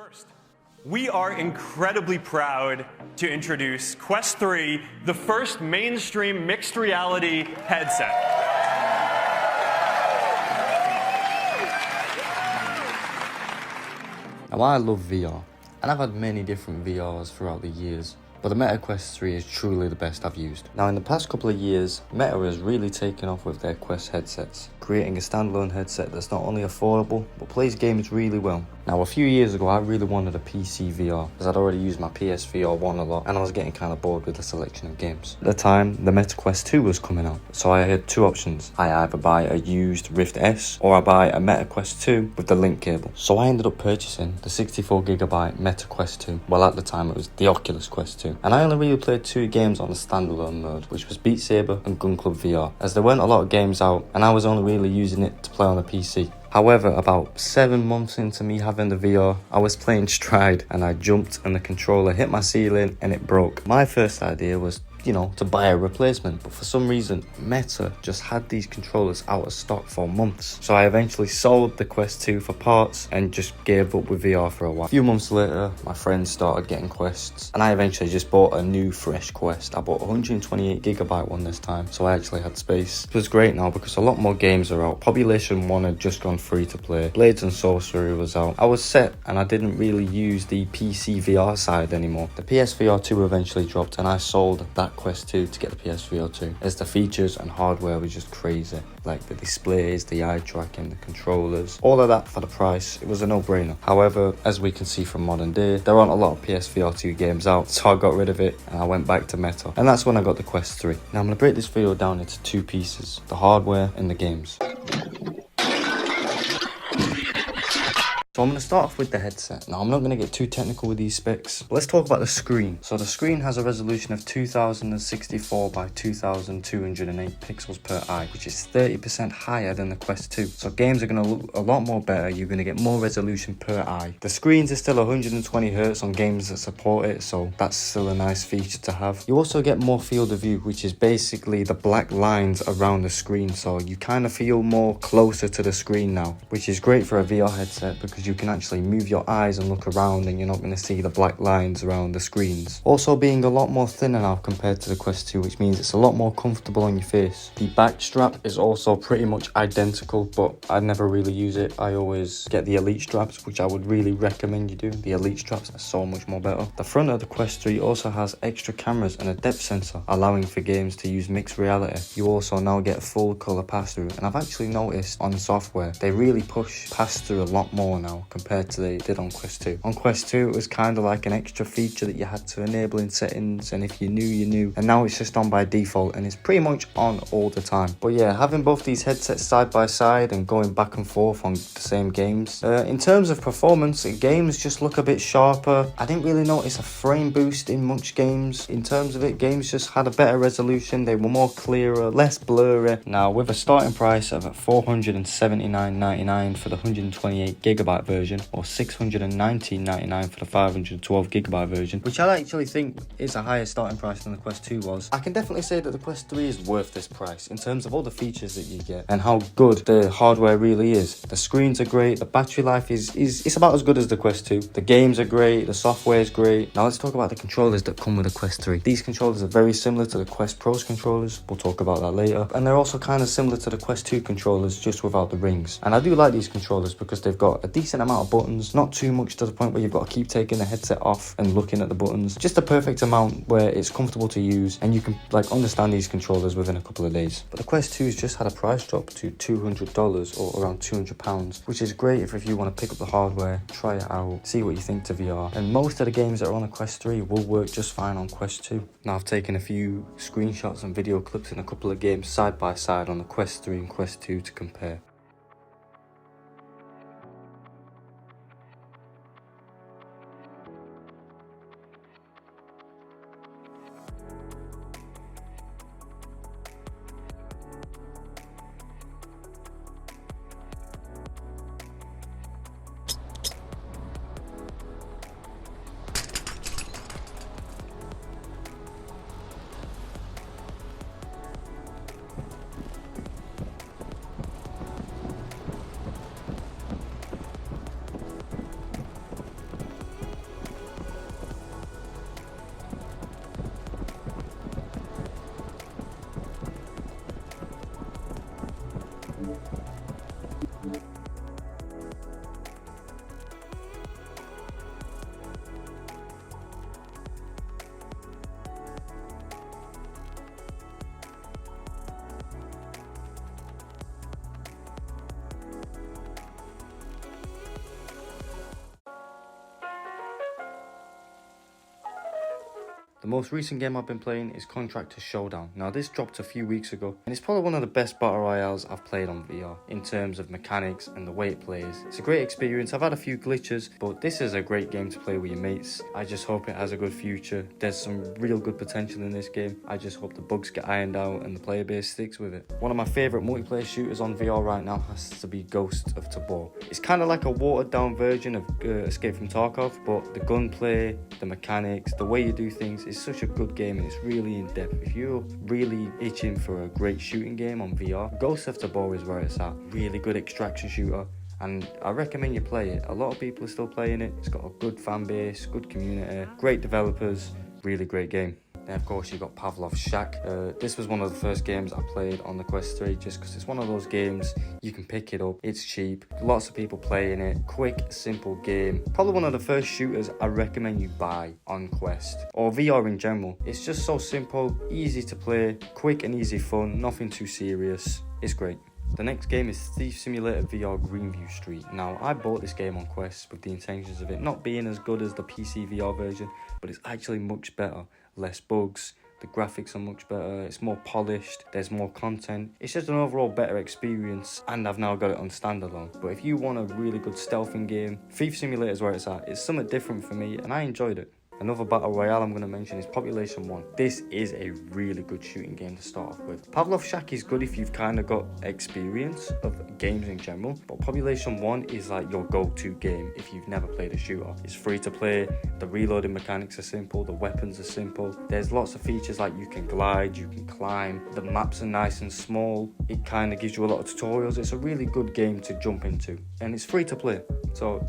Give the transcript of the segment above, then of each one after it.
First, we are incredibly proud to introduce Quest 3, the first mainstream mixed reality headset. Now I love VR, and I've had many different VRs throughout the years, but the Meta Quest 3 is truly the best I've used. Now in the past couple of years, Meta has really taken off with their Quest headsets, creating a standalone headset that's not only affordable, but plays games really well. Now a few years ago I really wanted a PC VR, as I'd already used my PSVR 1 a lot, and I was getting kind of bored with the selection of games. At the time, the Meta Quest 2 was coming out, so I had two options. I either buy a used Rift S, or I buy a Meta Quest 2 with the link cable. So I ended up purchasing the 64GB Meta Quest 2, well at the time it was the Oculus Quest 2. And I only really played two games on the standalone mode, which was Beat Saber and Gun Club VR, as there weren't a lot of games out and I was only really using it to play on the PC. However, about 7 months into me having the VR, I was playing Stride and I jumped and the controller hit my ceiling and it broke. My first idea was, to buy a replacement, but for some reason Meta just had these controllers out of stock for months. So I eventually sold the Quest 2 for parts and just gave up with VR for a while. A few months later, my friends started getting Quests and I eventually just bought a new fresh Quest. I bought a 128GB one this time, so I actually had space. It was great now because a lot more games are out. Population 1 had just gone free to play. Blades and Sorcery was out. I was set and I didn't really use the PC VR side anymore. The PSVR 2 eventually dropped and I sold that Quest 2 to get the PSVR 2, as the features and hardware was just crazy, like the displays, the eye tracking, the controllers, all of that for the price. It was a no-brainer. However, as we can see from modern day, there aren't a lot of PSVR 2 games out, so I got rid of it and I went back to Meta, and that's when I got the Quest 3. Now I'm going to break this video down into two pieces: the hardware and the games. So I'm going to start off with the headset. Now I'm not going to get too technical with these specs, but let's talk about the screen. So the screen has a resolution of 2064 by 2208 pixels per eye, which is 30% higher than the Quest 2. So games are going to look a lot more better. You're going to get more resolution per eye. The screens are still 120Hz on games that support it, so that's still a nice feature to have. You also get more field of view, which is basically the black lines around the screen, so you kind of feel more closer to the screen now, which is great for a VR headset because you can actually move your eyes and look around and you're not going to see the black lines around the screens. Also being a lot more thinner now compared to the Quest 2, which means it's a lot more comfortable on your face. The back strap is also pretty much identical, but I never really use it. I always get the Elite straps, which I would really recommend you do. The Elite straps are so much more better. The front of the Quest 3 also has extra cameras and a depth sensor, allowing for games to use mixed reality. You also now get full color pass-through, and I've actually noticed on software they really push pass-through a lot more now compared to they did on Quest 2. On Quest 2 it was kind of like an extra feature that you had to enable in settings, and if you knew, you knew, and now it's just on by default and it's pretty much on all the time. But yeah, having both these headsets side by side and going back and forth on the same games, in terms of performance, games just look a bit sharper. I didn't really notice a frame boost in much games. In terms of it, games just had a better resolution, they were more clearer, less blurry. Now with a starting price of $479.99 for the 128GB version, or $619.99 for the 512GB version, which I actually think is a higher starting price than the Quest 2 was. I can definitely say that the Quest 3 is worth this price in terms of all the features that you get and how good the hardware really is. The screens are great, the battery life is it's about as good as the Quest 2. The games are great, the software is great. Now let's talk about the controllers that come with the Quest 3. These controllers are very similar to the Quest Pro's controllers. We'll talk about that later. And they're also kind of similar to the Quest 2 controllers, just without the rings. And I do like these controllers because they've got a decent amount of buttons, not too much to the point where you've got to keep taking the headset off and looking at the buttons. Just a perfect amount where it's comfortable to use and you can understand these controllers within a couple of days. But the Quest 2's just had a price drop to $200 or around £200, which is great if you want to pick up the hardware, try it out, see what you think to VR. And most of the games that are on the Quest 3 will work just fine on Quest 2. Now I've taken a few screenshots and video clips in a couple of games side by side on the Quest 3 and Quest 2 to compare. The most recent game I've been playing is Contractor Showdown. Now this dropped a few weeks ago and it's probably one of the best battle royales I've played on VR in terms of mechanics and the way it plays. It's a great experience. I've had a few glitches, but this is a great game to play with your mates. I just hope it has a good future. There's some real good potential in this game. I just hope the bugs get ironed out and the player base sticks with it. One of my favourite multiplayer shooters on VR right now has to be Ghost of Tabor. It's kind of like a watered down version of Escape from Tarkov, but the gunplay, the mechanics, the way you do things, it's such a good game and it's really in depth. If you're really itching for a great shooting game on VR, Ghost of Tabor is where it's at. Really good extraction shooter, and I recommend you play it. A lot of people are still playing it. It's got a good fan base, good community, great developers, really great game. Then of course you got Pavlov's Shack. This was one of the first games I played on the Quest 3 just because it's one of those games you can pick it up, it's cheap, lots of people playing it, quick, simple game. Probably one of the first shooters I recommend you buy on Quest or VR in general. It's just so simple, easy to play, quick and easy fun, nothing too serious. It's great. The next game is Thief Simulator VR Greenview Street. Now, I bought this game on Quest with the intentions of it not being as good as the PC VR version, but it's actually much better. Less bugs, the graphics are much better, it's more polished, there's more content. It's just an overall better experience, and I've now got it on standalone. But if you want a really good stealthing game, Thief Simulator is where it's at. It's something different for me, and I enjoyed it. Another battle royale I'm going to mention is Population 1. This is a really good shooting game to start off with. Pavlov's Shack is good if you've kind of got experience of games in general, but Population 1 is like your go-to game if you've never played a shooter. It's free to play, the reloading mechanics are simple, the weapons are simple. There's lots of features like you can glide, you can climb, the maps are nice and small. It kind of gives you a lot of tutorials. It's a really good game to jump into, and it's free to play. So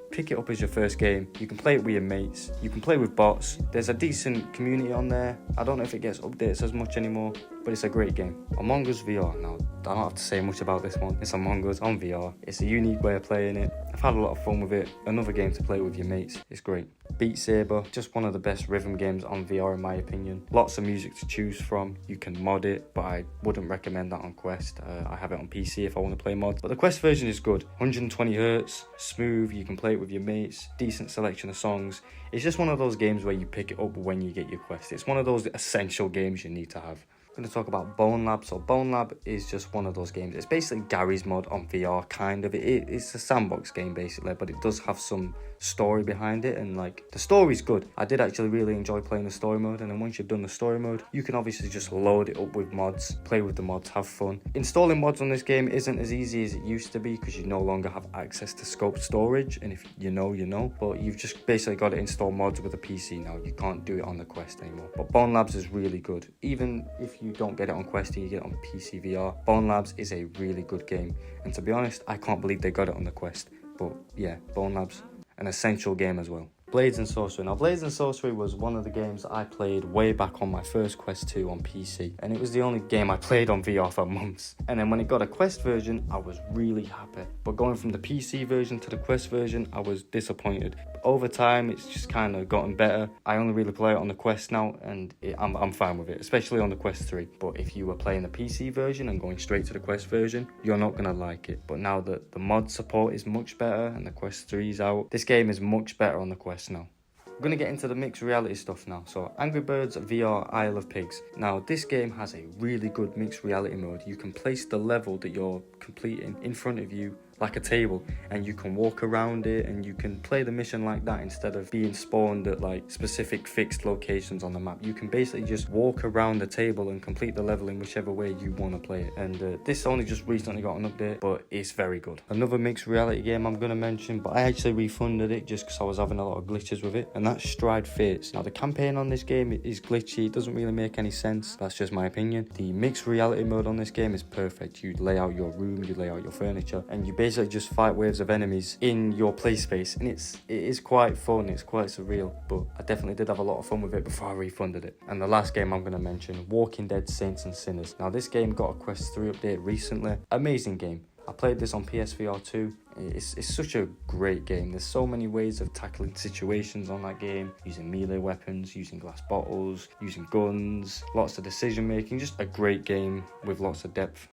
pick it up as your first game. You can play it with your mates, you can play with bots. There's a decent community on there. I don't know if it gets updates as much anymore, but it's a great game. Among Us VR. Now, I don't have to say much about this one. It's Among Us on VR. It's a unique way of playing it. I've had a lot of fun with it. Another game to play with your mates. It's great. Beat Saber, just one of the best rhythm games on VR in my opinion. Lots of music to choose from. You can mod it, but I wouldn't recommend that on Quest. I have it on PC if I want to play mods. But the Quest version is good. 120 Hz, smooth, you can play it with your mates, decent selection of songs. It's just one of those games where you pick it up when you get your Quest. It's one of those essential games you need to have. I'm going to talk about Bone Lab. So Bone Lab is just one of those games. It's basically Gary's mod on VR, kind of. It's a sandbox game basically, but it does have some story behind it, and like the story's good. I did actually really enjoy playing the story mode, and then once you've done the story mode, you can obviously just load it up with mods, play with the mods, have fun. Installing mods on this game isn't as easy as it used to be because you no longer have access to scoped storage, and if you know, you know, but you've just basically got to install mods with a PC now. You can't do it on the Quest anymore. But Bone Labs is really good. Even if you don't get it on Quest and you get it on PC VR, Bone Labs is a really good game, and to be honest, I can't believe they got it on the Quest. But yeah, Bone Labs, an essential game as well. Blades and Sorcery. Now, Blades and Sorcery was one of the games I played way back on my first Quest 2 on PC, and it was the only game I played on VR for months. And then when it got a Quest version, I was really happy. But going from the PC version to the Quest version, I was disappointed. But over time, it's just kind of gotten better. I only really play it on the Quest now, and I'm fine with it, especially on the Quest 3. But if you were playing the PC version and going straight to the Quest version, you're not going to like it. But now that the mod support is much better and the Quest 3 is out, this game is much better on the Quest now. I'm going to get into the mixed reality stuff now. So Angry Birds VR Isle of Pigs. Now this game has a really good mixed reality mode. You can place the level that you're completing in front of you like a table, and you can walk around it, and you can play the mission like that instead of being spawned at like specific fixed locations on the map. You can basically just walk around the table and complete the level in whichever way you want to play it. And this only just recently got an update, but it's very good. Another mixed reality game I'm going to mention, but I actually refunded it just because I was having a lot of glitches with it, and that's Stride Fates. Now the campaign on this game is glitchy, it doesn't really make any sense, that's just my opinion. The mixed reality mode on this game is perfect. You lay out your room, you lay out your furniture, and you basically just fight waves of enemies in your play space, and it is quite fun, it's quite surreal, but I definitely did have a lot of fun with it before I refunded it. And the last game I'm going to mention, Walking Dead Saints and Sinners. Now this game got a Quest 3 update recently. Amazing game. I played this on PSVR 2. It's such a great game. There's so many ways of tackling situations on that game, using melee weapons, using glass bottles, using guns, lots of decision making. Just a great game with lots of depth.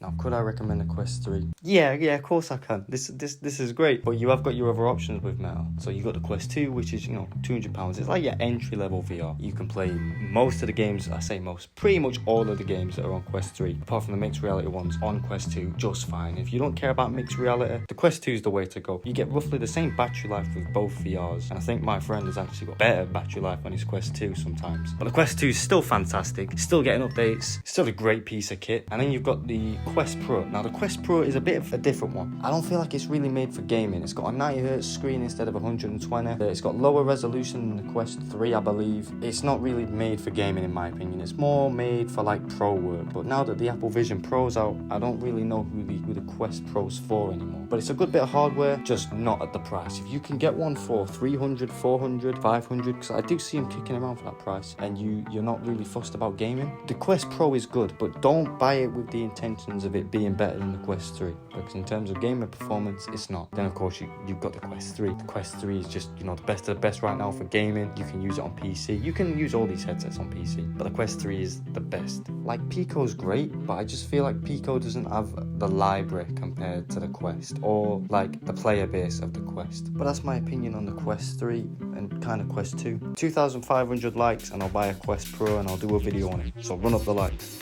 Now, could I recommend the Quest 3? Yeah, of course I can. This is great. But you have got your other options with Meta. So you got the Quest 2, which is, £200. It's like your entry-level VR. You can play most of the games, I say most, pretty much all of the games that are on Quest 3, apart from the mixed reality ones on Quest 2, just fine. If you don't care about mixed reality, the Quest 2 is the way to go. You get roughly the same battery life with both VRs. And I think my friend has actually got better battery life on his Quest 2 sometimes. But the Quest 2 is still fantastic, still getting updates, still a great piece of kit. And then you've got the Quest Pro. Now the Quest Pro is a bit of a different one. I don't feel like it's really made for gaming. It's got a 90Hz screen instead of 120. It's got lower resolution than the Quest 3, I believe. It's not really made for gaming in my opinion. It's more made for like pro work. But now that the Apple Vision Pro's out, I don't really know who the Quest Pro's for anymore. But it's a good bit of hardware, just not at the price. If you can get one for 300, 400, 500, because I do see them kicking around for that price, and you're not really fussed about gaming, the Quest Pro is good, but don't buy it with the intentions of it being better than the Quest 3, because in terms of gamer performance, it's not. Then of course you've got the Quest 3. The Quest 3 is just, the best of the best right now for gaming. You can use it on PC. You can use all these headsets on PC, but the Quest 3 is the best. Like, Pico's great, but I just feel like Pico doesn't have the library compared to the Quest, or like the player base of the Quest. But that's my opinion on the Quest 3 and kind of Quest 2. 2,500 likes and I'll buy a Quest Pro and I'll do a video on it. So run up the likes.